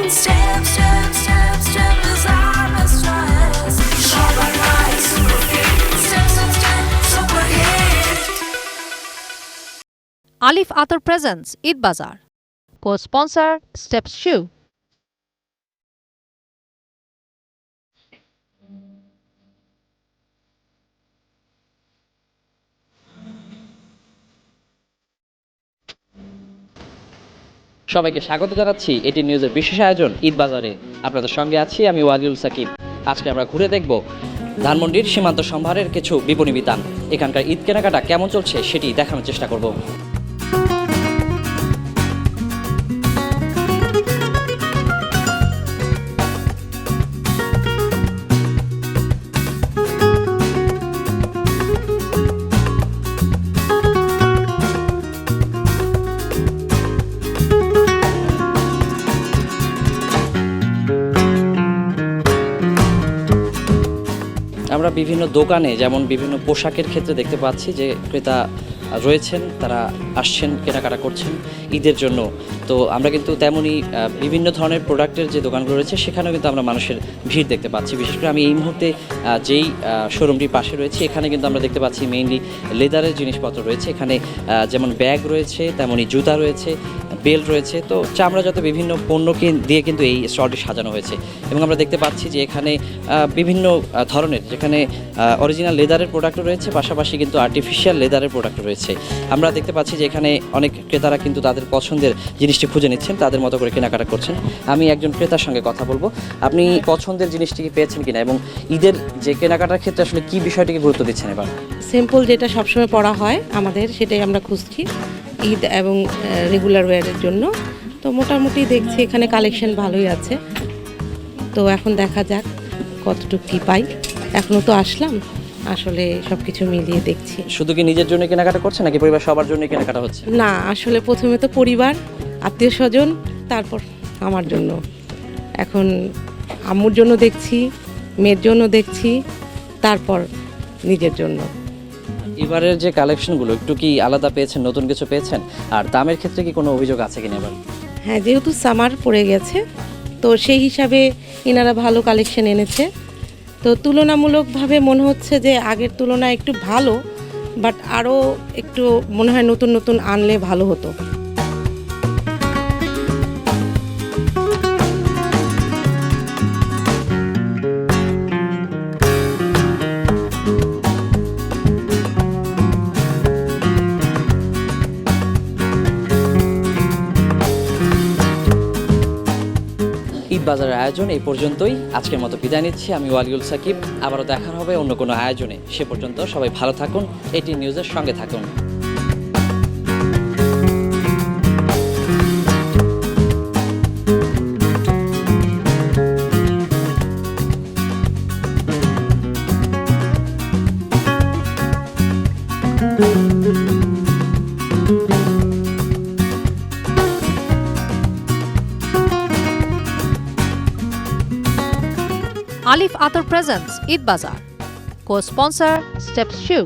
Step, step, step, step is our stress. Shabba right, super fit. Step, step, step, super hit. Alif Atar presents Eid Bazaar. Co-sponsor Steps Shoe. সবাইকে স্বাগত জানাচ্ছি এটি নিউজের বিশেষ আয়োজন ঈদ বাজারে। আপনাদের সঙ্গে আছি আমি ওয়ালিউল সাকিব। আজকে আমরা ঘুরে দেখব ধানমন্ডির সীমান্ত সম্ভারের কিছু বিপণী বিতান। এখানকার ঈদ কেনাকাটা কেমন চলছে সেটি দেখানোর চেষ্টা করব। আমরা বিভিন্ন দোকানে যেমন বিভিন্ন পোশাকের ক্ষেত্রে দেখতে পাচ্ছি যে ক্রেতা রয়েছেন, তারা আসছেন, কেনাকাটা করছেন ঈদের জন্য। তো আমরা কিন্তু তেমনই বিভিন্ন ধরনের প্রোডাক্টের যে দোকানগুলো রয়েছে সেখানেও কিন্তু আমরা মানুষের ভিড় দেখতে পাচ্ছি। বিশেষ করে আমি এই মুহূর্তে যেই শোরুমটির পাশে রয়েছে এখানে কিন্তু আমরা দেখতে পাচ্ছি মেইনলি লেদারের জিনিসপত্র রয়েছে। এখানে যেমন ব্যাগ রয়েছে, তেমনই জুতা রয়েছে, বেল্ট রয়েছে। তো চামড়াজাত বিভিন্ন পণ্যকে দিয়ে কিন্তু এই স্টলটি সাজানো হয়েছে এবং আমরা দেখতে পাচ্ছি যে এখানে বিভিন্ন ধরনের, যেখানে অরিজিনাল লেদারের প্রোডাক্টও রয়েছে, পাশাপাশি কিন্তু আর্টিফিশিয়াল লেদারের প্রোডাক্টও রয়েছে। আমরা দেখতে পাচ্ছি যে এখানে অনেক ক্রেতারা কিন্তু তাদের পছন্দের জিনিসটি খুঁজে নিচ্ছেন, তাদের মতো করে কেনাকাটা করছেন। আমি একজন ক্রেতার সঙ্গে কথা বলবো। আপনি পছন্দের জিনিসটি কি পেয়েছেন কিনা এবং ঈদের যে কেনাকাটার ক্ষেত্রে আসলে কি বিষয়টিকে গুরুত্ব দিচ্ছেন এবার? সিম্পল যেটা সবসময় পরা হয় আমাদের, সেটাই আমরা খুঁজছি ঈদ এবং রেগুলার ওয়্যারের জন্য। তো মোটামুটি দেখছি এখানে কালেকশন ভালোই আছে। তো এখন দেখা যাক কতটুকু কী পাই। এখনও তো আসলাম, আসলে সব কিছু মিলিয়ে দেখছি। শুধু কি নিজের জন্য কেনাকাটা করছেন নাকি পরিবার সবার জন্য কেনাকাটা হচ্ছে? না, আসলে প্রথমে তো পরিবার, আত্মীয় স্বজন, তারপর আমার জন্য। এখন আম্মুর জন্য দেখছি, মেয়ের জন্য দেখছি, তারপর নিজের জন্য। এবারের যে কালেকশনগুলো একটু কি আলাদা পেয়েছেন, নতুন কিছু পেয়েছেন? আর দামের ক্ষেত্রে কি কোনো অভিযোগ আছে কিনা এবার? হ্যাঁ, যেহেতু সামার পড়ে গেছে তো সেই হিসাবে এনারা ভালো কালেকশন এনেছে। তো তুলনামূলকভাবে মনে হচ্ছে যে আগের তুলনায় একটু ভালো, বাট আরও একটু মনে হয় নতুন নতুন আনলে ভালো হতো। ঈদ বাজারের আয়োজন এই পর্যন্তই। আজকের মতো বিদায় নিচ্ছি। আমি ওয়ালিউল সাকিব। আবারও দেখা হবে অন্য কোনো আয়োজনে। সে পর্যন্ত সবাই ভালো থাকুন, এটি নিউজের সঙ্গে থাকুন। Alif Atar presents Eid Bazaar. Co-sponsor Steps Shoe.